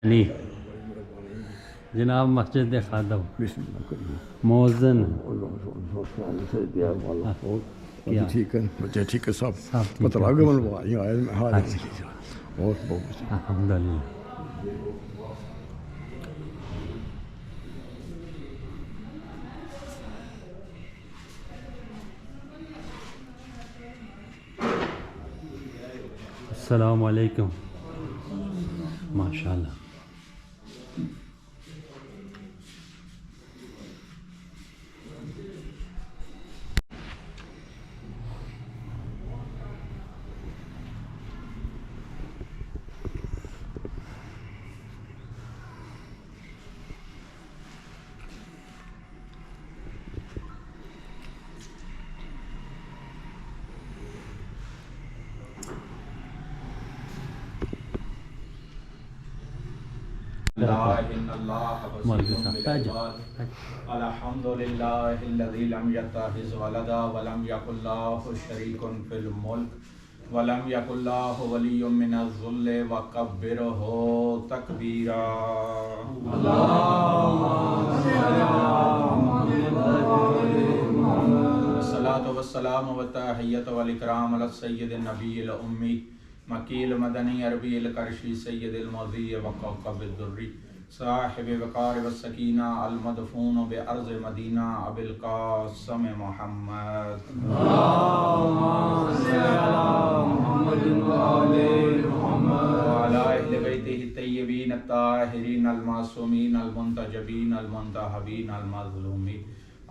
علی جناب مسجد خادم مؤذن کیا ٹھیک ہے بچے ٹھیک ہے سب ٹھیک پتہ ہے، لگ گیا بہت بہت الحمدللہ۔ السلام علیکم، ماشاء اللہ۔ الحمد للہ الذی لم یتخذ ولدا ولم یکن لہ شریک فی الملک ولم یکن لہ ولی من الذل وکبرہ تکبیرا۔ الصلاۃ والسلام والتحیۃ والاکرام علی السید النبی الامی مکیل مدنی عربی القرشی سید الموضی وکوکب الدری صاحب وقار والسکینہ المدفون بارض مدینہ ابی القاسم محمد وعلی اہل بیتہ الطیبین الطاہرین المعصومین المنتجبین المنتخبین المظلومین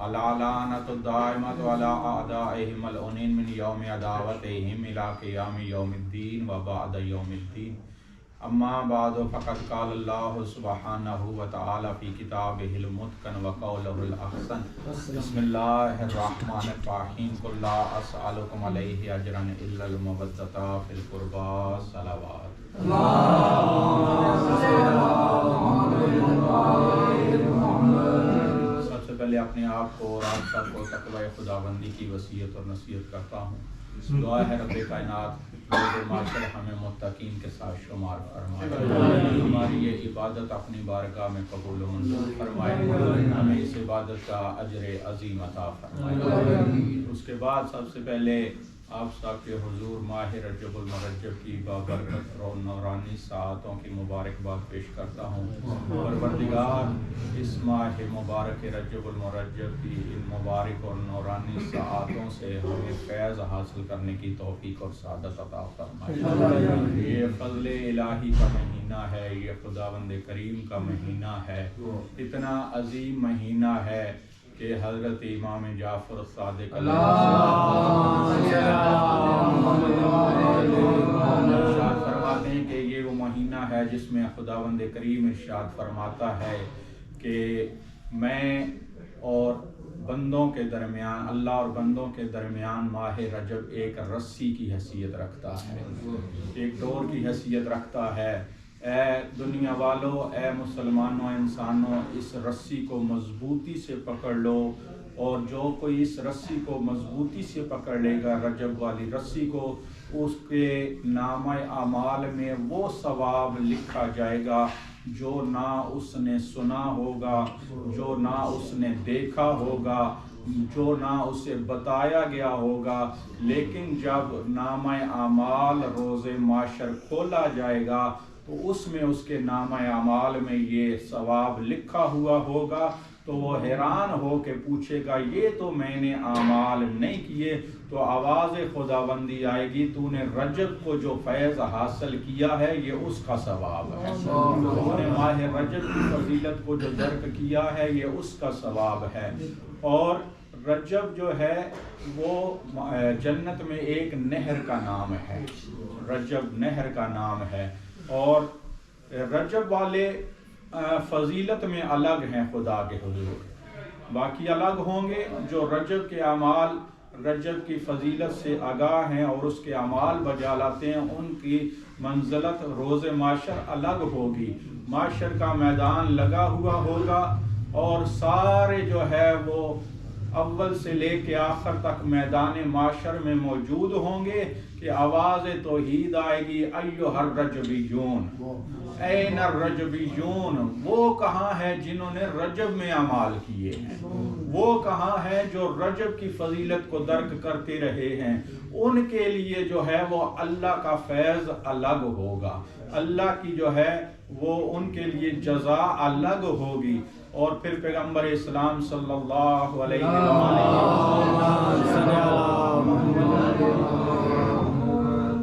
العلانۃ الدائمۃ علی اعدائہم العنین من یوم عداوتہم الی قیام یوم الدین و بعد یوم الدین۔ اما بعد فقد قال اللہ سبحانہ وتعالی فی کتابہ المتقن وقولہ الاحسن بسم اللہ الرحمن الرحیم قل لا اسألکم علیہ اجرا الا المودۃ فی القربى صلوات۔ سب سے پہلے اپنے آپ کو اور آپ سب کو تقوی خداوندی کی وصیت اور نصیحت کرتا ہوں۔ دعا ہے رب کائنات روز محشر ہمیں متقین کے ساتھ شمار فرمائے، ہماری یہ عبادت اپنی بارگاہ میں قبول و منظور فرمائے، ہمیں اس عبادت کا اجر عظیم عطا فرمائے۔ اس کے بعد سب سے پہلے آپ سب کے حضور ماہ رجب المرجب کی بابرکت اور نورانی ساعتوں کی مبارکباد پیش کرتا ہوں۔ پروردگار اس ماہ مبارک رجب المرجب کی ان مبارک اور نورانی ساعتوں سے ہمیں فیض حاصل کرنے کی توفیق اور سعادت عطا فرمائے۔ یہ فضل الہی کا مہینہ ہے، یہ خداوند کریم کا مہینہ ہے، اتنا عظیم مہینہ ہے کہ حضرت امام جعفر صادق ارشاد فرماتے ہیں کہ یہ وہ مہینہ ہے جس میں خداوند کریم ارشاد فرماتا ہے کہ میں اور بندوں کے درمیان، اللہ اور بندوں کے درمیان ماہ رجب ایک رسی کی حیثیت رکھتا ہے، ایک ڈور کی حیثیت رکھتا ہے۔ اے دنیا والو، اے مسلمانوں، انسانوں، اس رسی کو مضبوطی سے پکڑ لو، اور جو کوئی اس رسی کو مضبوطی سے پکڑ لے گا، رجب والی رسی کو، اس کے نامہ اعمال میں وہ ثواب لکھا جائے گا جو نہ اس نے سنا ہوگا، جو نہ اس نے دیکھا ہوگا، جو نہ اسے بتایا گیا ہوگا، لیکن جب نامہ اعمال روز محشر کھولا جائے گا تو اس میں اس کے نامہ اعمال میں یہ ثواب لکھا ہوا ہوگا، تو وہ حیران ہو کے پوچھے گا یہ تو میں نے اعمال نہیں کیے، تو آواز خداوندی آئے گی تو نے رجب کو جو فیض حاصل کیا ہے یہ اس کا ثواب ہے، تو نے ماہ رجب کی فضیلت کو جو درک کیا ہے یہ اس کا ثواب ہے۔ اور رجب جو ہے وہ جنت میں ایک نہر کا نام ہے، رجب نہر کا نام ہے، اور رجب والے فضیلت میں الگ ہیں خدا کے حضور، باقی الگ ہوں گے جو رجب کے اعمال رجب کی فضیلت سے آگاہ ہیں اور اس کے اعمال بجا لاتے ہیں، ان کی منزلت روز محشر الگ ہوگی۔ محشر کا میدان لگا ہوا ہوگا اور سارے جو ہے وہ اول سے لے کے آخر تک میدان محشر میں موجود ہوں گے کہ آواز توحید آئے گی ایھا الرجبیون، این الرجبیون، وہ کہاں ہے جنہوں نے رجب میں اعمال کیے ہیں، وہ کہاں ہے جو رجب کی فضیلت کو درک کرتے رہے ہیں، ان کے لیے جو ہے وہ اللہ کا فیض الگ ہوگا، اللہ کی جو ہے وہ ان کے لیے جزا الگ ہوگی۔ اور پھر پیغمبر اسلام صلی اللہ علیہ وسلم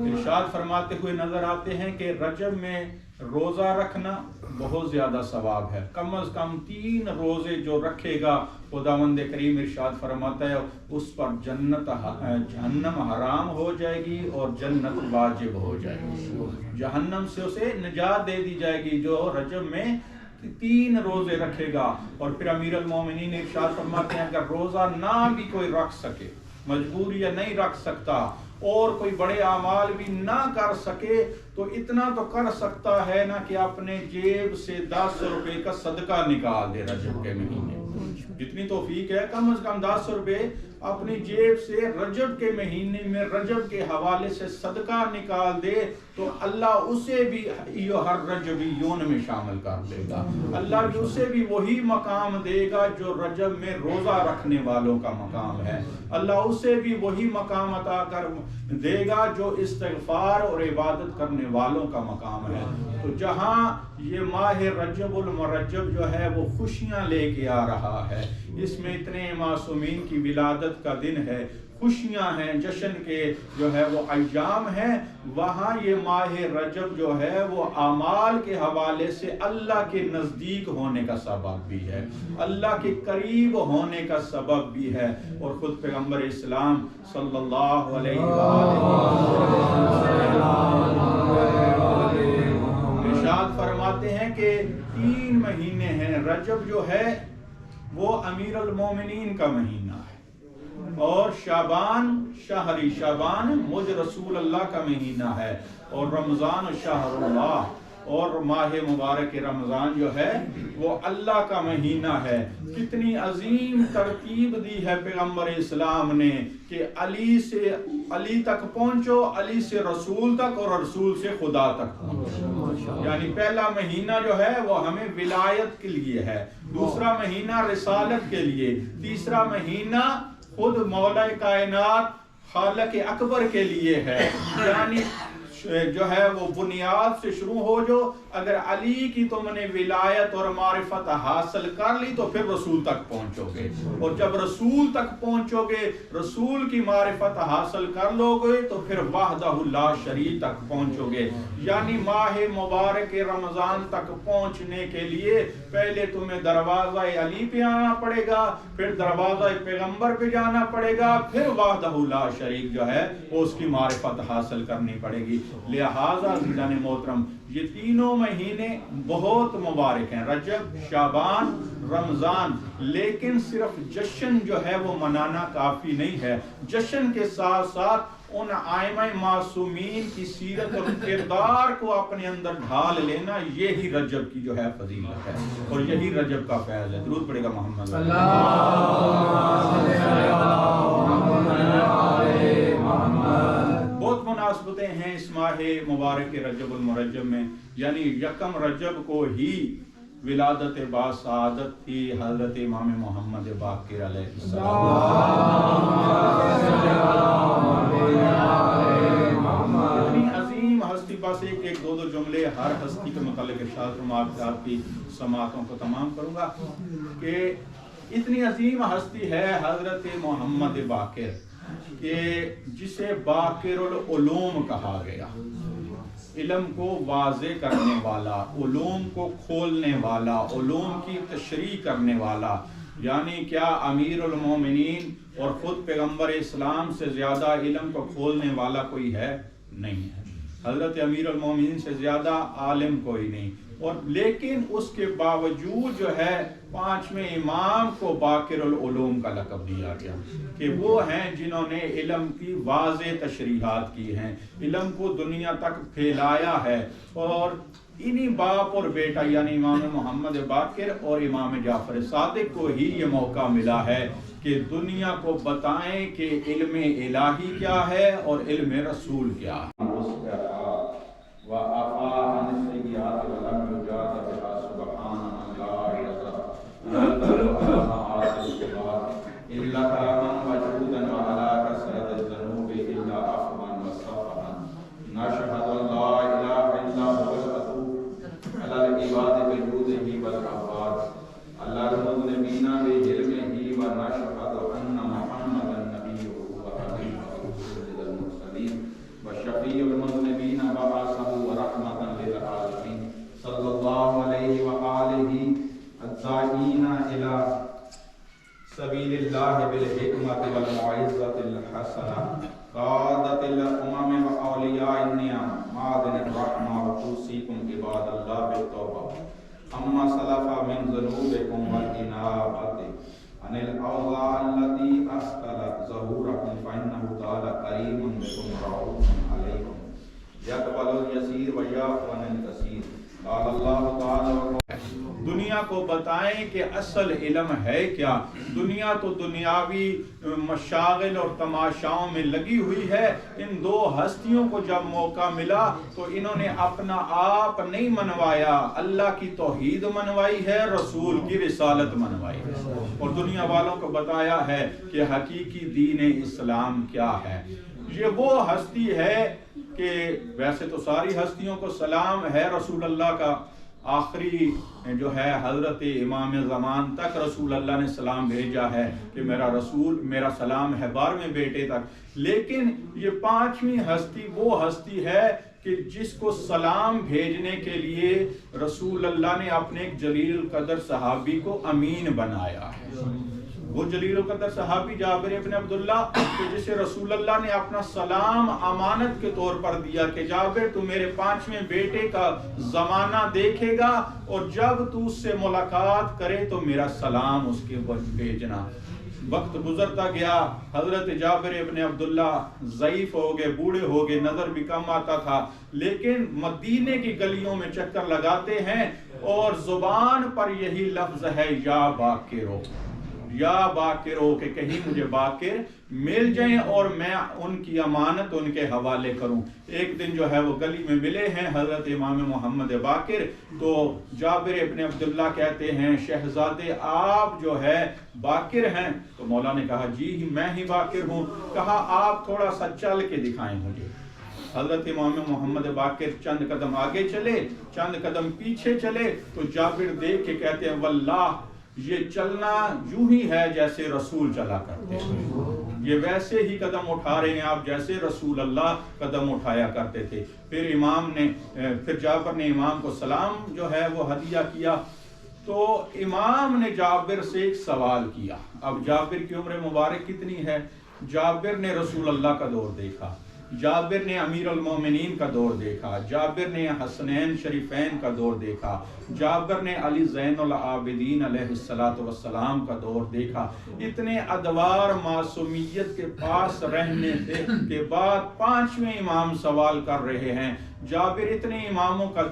ارشاد فرماتے ہوئے نظر آتے ہیں کہ رجب میں روزہ رکھنا بہت زیادہ ثواب ہے، کم از کم 3 روزے جو رکھے گا خداوند کریم ارشاد فرماتا ہے اس پر جہنم حرام ہو جائے گی اور جنت واجب ہو جائے گی، جہنم سے اسے نجات دے دی جائے گی جو رجب میں 3 روزے رکھے گا۔ اور پھر امیر المومنین ارشاد فرماتے ہیں اگر روزہ نہ بھی کوئی رکھ سکے، مجبور یا نہیں رکھ سکتا اور کوئی بڑے اعمال بھی نہ کر سکے تو اتنا تو کر سکتا ہے نا کہ اپنے جیب سے 10 روپے کا صدقہ نکال دے رجب کے مہینے، جتنی توفیق ہے کم از کم 10 روپے اپنی جیب سے رجب کے مہینے میں رجب کے حوالے سے صدقہ نکال دے تو اللہ اسے بھی ہر رجبیون میں شامل کر دے گا، اللہ بھی اسے بھی وہی مقام دے گا جو رجب میں روزہ رکھنے والوں کا مقام ہے، اللہ اسے بھی وہی مقام عطا کر دے گا جو استغفار اور عبادت کرنے والوں کا مقام ہے۔ تو جہاں یہ ماہ رجب المرجب جو ہے وہ خوشیاں لے کے آ رہا ہے، اس میں اتنے معصومین کی ولادت کا دن ہے، خوشیاں ہیں، جشن کے جو ہے وہ ایام ہیں، وہاں یہ ماہ رجب جو ہے وہ اعمال کے حوالے سے اللہ کے نزدیک ہونے کا سبب بھی ہے، اللہ کے قریب ہونے کا سبب بھی ہے۔ اور خود پیغمبر اسلام صلی اللہ علیہ وسلم ارشاد فرماتے ہیں کہ 3 مہینے ہیں، رجب جو ہے وہ امیر المومنین کا مہینہ ہے، اور شعبان شہری شعبان مجھ رسول اللہ کا مہینہ ہے، اور رمضان شہر اللہ، اور ماہ مبارک رمضان جو ہے وہ اللہ کا مہینہ ہے۔ کتنی عظیم ترتیب دی ہے پیغمبر اسلام نے کہ علی سے علی تک پہنچو، علی سے رسول تک، اور رسول سے خدا تک پہنچو، یعنی پہلا مہینہ جو ہے وہ ہمیں ولایت کے لیے ہے، دوسرا مہینہ رسالت کے لیے، تیسرا مہینہ خود مولا کائنات خالق اکبر کے لیے ہے، یعنی جو ہے وہ بنیاد سے شروع ہو جو اگر علی کی تم نے ولایت اور معرفت حاصل کر لی تو پھر رسول تک پہنچو گے، اور جب رسول تک پہنچو گے، رسول کی معرفت حاصل کر لو گے تو پھر وحدہ لا شریک تک پہنچو گے، یعنی ماہ مبارک رمضان تک پہنچنے کے لیے پہلے تمہیں دروازہ علی پہ آنا پڑے گا، پھر دروازہ پیغمبر پہ جانا پڑے گا، پھر وحدہ لا شریک جو ہے وہ اس کی معرفت حاصل کرنی پڑے گی۔ لہذا عزیزان محترم یہ تینوں مہینے بہت مبارک ہیں، رجب، شعبان، رمضان، لیکن صرف جشن جو ہے وہ منانا کافی نہیں ہے، جشن کے ساتھ ساتھ ان ائمہ معصومین کی سیرت اور کردار کو اپنے اندر ڈھال لینا، یہی رجب کی جو ہے فضیلت ہے اور یہی رجب کا فیض ہے۔ درود پڑے گا محمد بہت مناسبتیں ہیں اس ماہ مبارک رجب المرجب میں، یعنی یکم رجب کو ہی ولادت با سعادت تھی حضرت امام محمد باقر علیہ السلام۔ اتنی عظیم ہستی، بس ایک دو جملے ہر ہستی کے متعلق ارشاد فرماتے آپ کی سماعتوں کو تمام کروں گا کہ اتنی عظیم ہستی ہے حضرت محمد باقر کہ جسے باقر العلوم کہا گیا، علم کو واضح کرنے والا، علوم کو کھولنے والا، علوم کی تشریح کرنے والا، یعنی کیا امیر المومنین اور خود پیغمبر اسلام سے زیادہ علم کو کھولنے والا کوئی ہے؟ نہیں ہے، حضرت امیر المومنین سے زیادہ عالم کوئی نہیں، اور لیکن اس کے باوجود جو ہے 5ویں امام کو باقر العلوم کا لقب دیا گیا کہ وہ ہیں جنہوں نے علم کی واضح تشریحات کی ہیں، علم کو دنیا تک پھیلایا ہے، اور انہی باپ اور بیٹا یعنی امام محمد باقر اور امام جعفر صادق کو ہی یہ موقع ملا ہے کہ دنیا کو بتائیں کہ علم الہی کیا ہے اور علم رسول کیا ہے۔ عبادك جوده والعباد على المذنبين بعلمه ونشهد أن محمدا نبيه وحبيبه للمرسلين وشفيع المذنبين وعاصم ورحمة للعالمين صلى الله عليه وآله الداعين إلى سبيل الله بالحكمة والموعظة الحسنة قادة الأمم وأولياء النعم معدن الرحمة وتوصيكم عباد الله بالتوبة أما سلف من ذنوبكم والإنابة عن الأوضاع التي أسكلت ظهوركم فإنه تعالى كريم بكم رؤوف عليكم يقبل اليسير ويعفو عن الكثير قال الله تعالى دنیا کو بتائیں کہ اصل علم ہے کیا. دنیا تو دنیاوی مشاغل اور تماشاؤں میں لگی ہوئی ہے. ان دو ہستیوں کو جب موقع ملا تو انہوں نے اپنا آپ نہیں منوایا, اللہ کی توحید منوائی ہے, رسول کی رسالت منوائی ہے, اور دنیا والوں کو بتایا ہے کہ حقیقی دین اسلام کیا ہے. یہ وہ ہستی ہے کہ ویسے تو ساری ہستیوں کو سلام ہے, رسول اللہ کا آخری جو ہے حضرت امام زمان تک رسول اللہ نے سلام بھیجا ہے کہ میرا سلام ہے 12ویں بیٹے تک. لیکن یہ 5ویں ہستی وہ ہستی ہے کہ جس کو سلام بھیجنے کے لیے رسول اللہ نے اپنے ایک جلیل القدر صحابی کو امین بنایا ہے. وہ جلیل القدر صحابی جابر ابن عبداللہ کہ جسے رسول اللہ نے اپنا سلام امانت کے طور پر دیا کہ جابر تو میرے 5ویں بیٹے کا زمانہ دیکھے گا اور جب تو اس سے ملاقات کرے تو میرا سلام اس کے بھیجنا. وقت گزرتا گیا, حضرت جابر ابن عبداللہ ضعیف ہو گئے, بوڑھے ہو گئے, نظر بھی کم آتا تھا, لیکن مدینے کی گلیوں میں چکر لگاتے ہیں اور زبان پر یہی لفظ ہے یا باکرو, یا باکرو, کہ کہیں مجھے باکر مل جائیں اور میں ان کی امانت ان کے حوالے کروں. ایک دن جو ہے وہ گلی میں ملے ہیں حضرت امام محمد باکر, تو جابر ابن عبداللہ کہتے ہیں شہزادے آپ جو ہے باکر ہیں؟ تو مولا نے کہا جی میں ہی باکر ہوں. کہا آپ تھوڑا سا چل کے دکھائیں مجھے. حضرت امام محمد باکر چند قدم آگے چلے, چند قدم پیچھے چلے, تو جابر دیکھ کے کہتے ہیں واللہ یہ چلنا یوں ہی ہے جیسے رسول چلا کرتے ہیں, یہ ویسے ہی قدم اٹھا رہے ہیں آپ جیسے رسول اللہ قدم اٹھایا کرتے تھے. پھر جابر نے امام کو سلام جو ہے وہ ہدیہ کیا. تو امام نے جابر سے ایک سوال کیا. اب جابر کی عمر مبارک کتنی ہے؟ جابر نے رسول اللہ کا دور دیکھا, جابر نے امیر المومنین کا دور دیکھا, جابر نے حسنین شریفین کا دور دیکھا, جابر نے علی زین العابدین علیہ السلام کا دور دیکھا. اتنے ادوار معصومیت کے پاس رہنے کے بعد 5ویں امام سوال کر رہے ہیں. جابر اتنے اماموں کا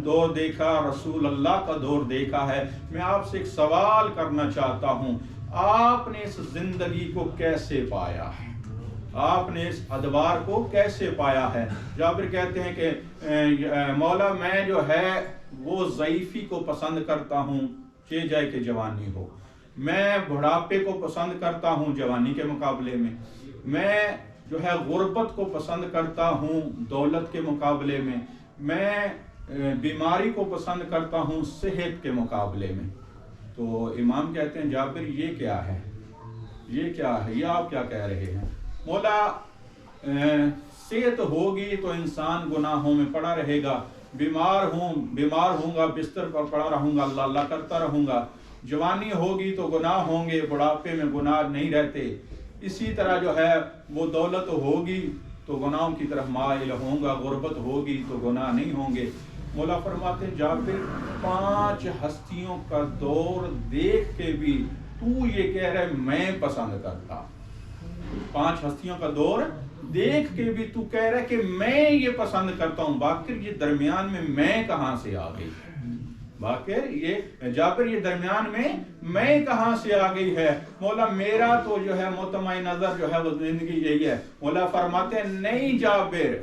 دور دیکھا, رسول اللہ کا دور دیکھا ہے. میں آپ سے ایک سوال کرنا چاہتا ہوں, آپ نے اس زندگی کو کیسے پایا ہے؟ آپ نے اس ادوار کو کیسے پایا ہے؟ جابر کہتے ہیں کہ مولا میں جو ہے وہ ضعیفی کو پسند کرتا ہوں چہ جائے کہ جوانی ہو. میں بڑھاپے کو پسند کرتا ہوں جوانی کے مقابلے میں. میں جو ہے غربت کو پسند کرتا ہوں دولت کے مقابلے میں. میں بیماری کو پسند کرتا ہوں صحت کے مقابلے میں. تو امام کہتے ہیں جابر یہ کیا ہے؟ یہ کیا ہے؟ یہ آپ کیا کہہ رہے ہیں؟ مولا صحت ہوگی تو انسان گناہوں میں پڑا رہے گا, بیمار ہوں گا بستر پر پڑا رہوں گا, اللہ اللہ کرتا رہوں گا. جوانی ہوگی تو گناہ ہوں گے, بڑھاپے میں گناہ نہیں رہتے. اسی طرح جو ہے وہ دولت ہوگی تو گناہوں کی طرف مائل ہوں گا, غربت ہوگی تو گناہ نہیں ہوں گے. مولا فرماتے ہیں جابر 5 ہستیوں کا دور دیکھ کے بھی تو یہ کہہ رہے میں پسند کرتا. 5 ہستیوں کا دور دیکھ کے بھی تو کہہ رہا ہے کہ میں یہ پسند کرتا ہوں. باقر یہ درمیان میں میں کہاں سے آ گئی؟ جابر یہ درمیان میں کہاں سے آ گئی ہے؟ مولا میرا تو جو ہے مطمئن نظر جو ہے وہ زندگی یہی ہے. مولا فرماتے ہیں نہیں جابر,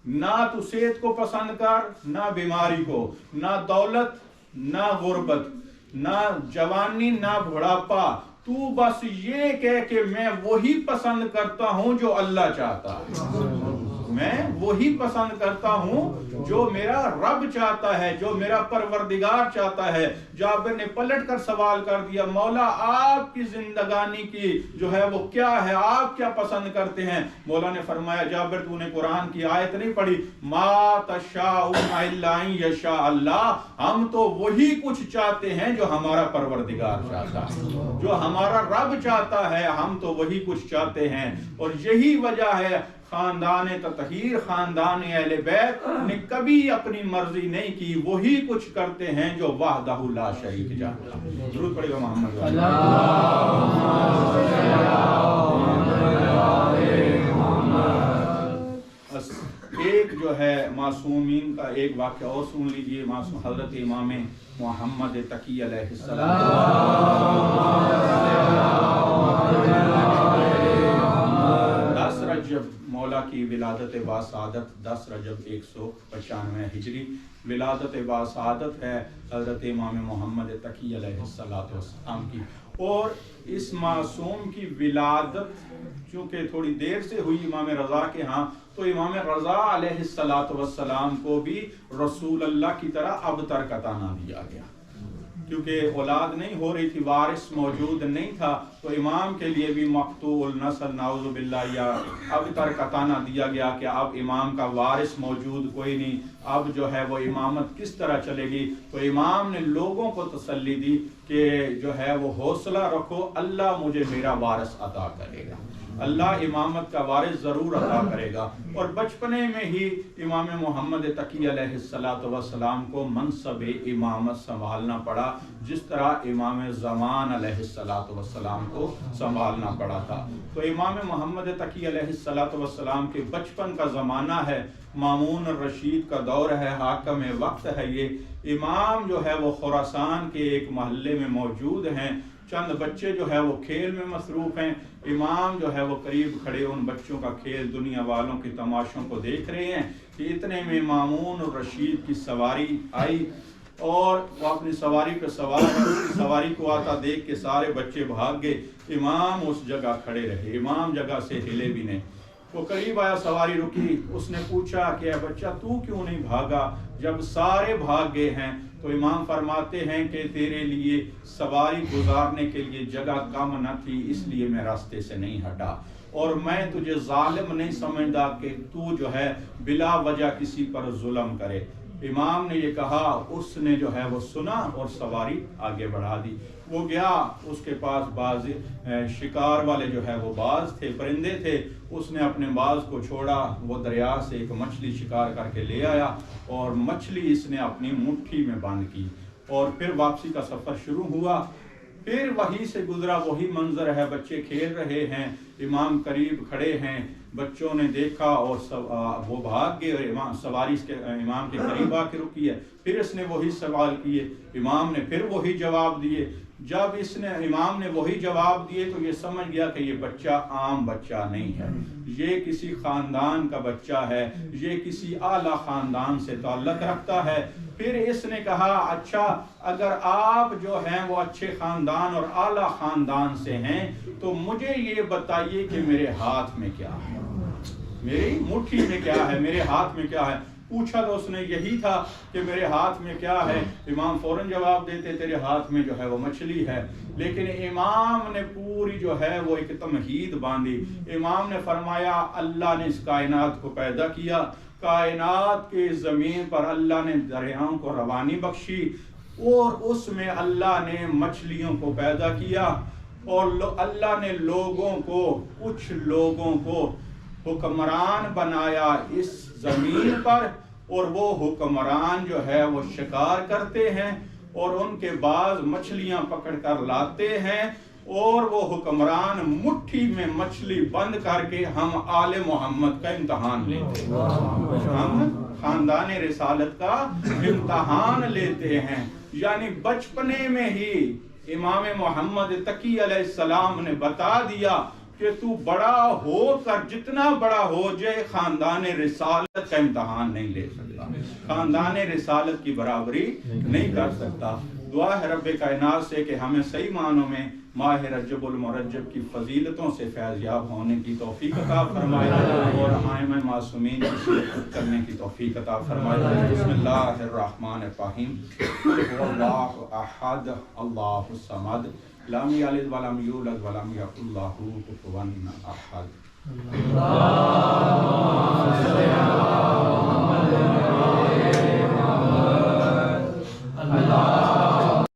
نہ تو صحت کو پسند کر, نہ بیماری کو, نہ دولت, نہ غربت, نہ جوانی, نہ بڑھاپا. تو بس یہ کہہ کہ میں وہی پسند کرتا ہوں جو اللہ چاہتا ہے. میں وہی پسند کرتا ہوں جو میرا رب چاہتا ہے، جو میرا پروردگار چاہتا ہے۔ جابر نے پلٹ کر سوال کر دیا، مولا آپ کی زندگانی کی جو ہے وہ کیا ہے، آپ کیا پسند کرتے ہیں؟ مولا نے فرمایا، جابر تو نے قرآن کی آیت نہیں پڑھی، ما تشاءون الا ان یشاء اللہ، ہم تو وہی کچھ چاہتے ہیں جو ہمارا پروردگار چاہتا ہے، جو ہمارا رب چاہتا ہے، ہم تو وہی کچھ چاہتے ہیں۔ اور یہی وجہ ہے خاندان تطہیر، خاندان اہل بیت نے کبھی اپنی مرضی نہیں کی، وہی کچھ کرتے ہیں جو وحدہ لا شریک جاتا ہے۔ درود پڑھے گا محمد ایک جو ہے معصومین کا ایک واقعہ اور سن لیجئے۔ معصوم حضرت امام محمد تقی علیہ السلام 10 رجب مولا کی ولادت باسعادت، 10 رجب 195 ہجری ولادت باسعادت ہے حضرت امام محمد تقی علیہ السلام کی۔ اور اس معصوم کی ولادت چونکہ تھوڑی دیر سے ہوئی امام رضا کے ہاں، تو امام رضا علیہ السلام کو بھی رسول اللہ کی طرح ابتر کا تانا دیا گیا، کیونکہ اولاد نہیں ہو رہی تھی، وارث موجود نہیں تھا، تو امام کے لیے بھی مقتوع النسل نعوذ باللہ یا ابتر کا تانا دیا گیا کہ اب امام کا وارث موجود کوئی نہیں، اب جو ہے وہ امامت کس طرح چلے گی؟ تو امام نے لوگوں کو تسلی دی کہ جو ہے وہ حوصلہ رکھو، اللہ مجھے میرا وارث عطا کرے گا، اللہ امامت کا وارث ضرور عطا کرے گا۔ اور بچپنے میں ہی امام محمد تقی علیہ السلام کو منصب امامت سنبھالنا پڑا، جس طرح امام زمان علیہ السلام کو سنبھالنا پڑا تھا۔ تو امام محمد تقی علیہ السلام کے بچپن کا زمانہ ہے، مامون الرشید کا دور ہے، حاکم وقت ہے یہ۔ امام جو ہے وہ خراسان کے ایک محلے میں موجود ہیں، چند بچے جو ہے وہ کھیل میں مصروف ہیں، امام جو ہے وہ قریب کھڑے ان بچوں کا کھیل، دنیا والوں کی تماشوں کو دیکھ رہے ہیں کہ اتنے میں مامون الرشید کی سواری آئی، اور وہ اپنی سواری پہ سوار ہے، اس کی سواری کو آتا دیکھ کے سارے بچے بھاگ گئے، امام اس جگہ کھڑے رہے، امام جگہ سے ہلے بھی نہیں۔ وہ قریب آیا، سواری رکی، اس نے پوچھا کہ اے بچہ تو کیوں نہیں بھاگا جب سارے بھاگ گئے ہیں؟ تو امام فرماتے ہیں کہ تیرے لیے سواری گزارنے کے لیے جگہ کم نہ تھی، اس لیے میں راستے سے نہیں ہٹا، اور میں تجھے ظالم نہیں سمجھتا کہ تو جو ہے بلا وجہ کسی پر ظلم کرے۔ امام نے یہ کہا، اس نے جو ہے وہ سنا اور سواری آگے بڑھا دی۔ وہ گیا، اس کے پاس باز شکار والے جو ہے وہ باز تھے، پرندے تھے، اس نے اپنے باز کو چھوڑا، وہ دریا سے ایک مچھلی شکار کر کے لے آیا، اور مچھلی اس نے اپنی مٹھی میں بند کی، اور پھر واپسی کا سفر شروع ہوا۔ پھر وہیں سے گزرا وہی منظر ہے، بچے کھیل رہے ہیں، امام قریب کھڑے ہیں، بچوں نے دیکھا اور وہ بھاگ گئے، اور سواری امام کے قریب آ کے رکی ہے۔ پھر اس نے وہی سوال کیے، امام نے پھر وہی جواب دیے۔ جب امام نے وہی جواب دیے تو یہ سمجھ گیا کہ یہ بچہ عام بچہ نہیں ہے، یہ کسی خاندان کا بچہ ہے، یہ کسی اعلیٰ خاندان سے تعلق رکھتا ہے۔ پھر اس نے کہا، اچھا اگر آپ جو ہیں وہ اچھے خاندان اور اعلیٰ خاندان سے ہیں تو مجھے یہ بتائیے کہ میرے ہاتھ میں کیا ہے، میری مٹھی میں کیا ہے، میرے ہاتھ میں کیا ہے؟ پوچھا تو اس نے یہی تھا کہ میرے ہاتھ میں کیا ہے۔ امام فوراً جواب دیتے، تیرے ہاتھ میں جو ہے وہ مچھلی ہے۔ لیکن امام نے پوری جو ہے وہ ایک تمہید باندھی۔ امام نے فرمایا، اللہ نے اس کائنات کو پیدا کیا، کائنات کے زمین پر اللہ نے دریاؤں کو روانی بخشی، اور اس میں اللہ نے مچھلیوں کو پیدا کیا، اور اللہ نے لوگوں کو، کچھ لوگوں کو حکمران بنایا اس زمین پر، اور وہ حکمران جو ہے وہ شکار کرتے ہیں، اور ان کے بعض مچھلیاں پکڑ کر لاتے ہیں، اور وہ حکمران مٹھی میں مچھلی بند کر کے ہم آل محمد کا امتحان لیتے ہیں، ہم خاندان رسالت کا امتحان لیتے ہیں۔ یعنی بچپنے میں ہی امام محمد تقی علیہ السلام نے بتا دیا کہ تو بڑا ہو کر جتنا بڑا ہو جائے خاندان رسالت کا امتحان نہیں لے سکتا، خاندان رسالت کی برابری نہیں کر سکتا۔ دعا ہے رب کائنات سے کہ ہمیں صحیح معنوں میں ماہ رجب المرجب کی فضیلتوں سے فیض یاب ہونے کی توفیق عطا فرمائے اور آئمہ معصومین کی شرکت کرنے کی توفیق عطا فرمائے. بسم اللہ الرحمن الرحیم. اللہ احد اللہ الصمد لم یلد ولم یولد ولم یکن لہ کفوا احد.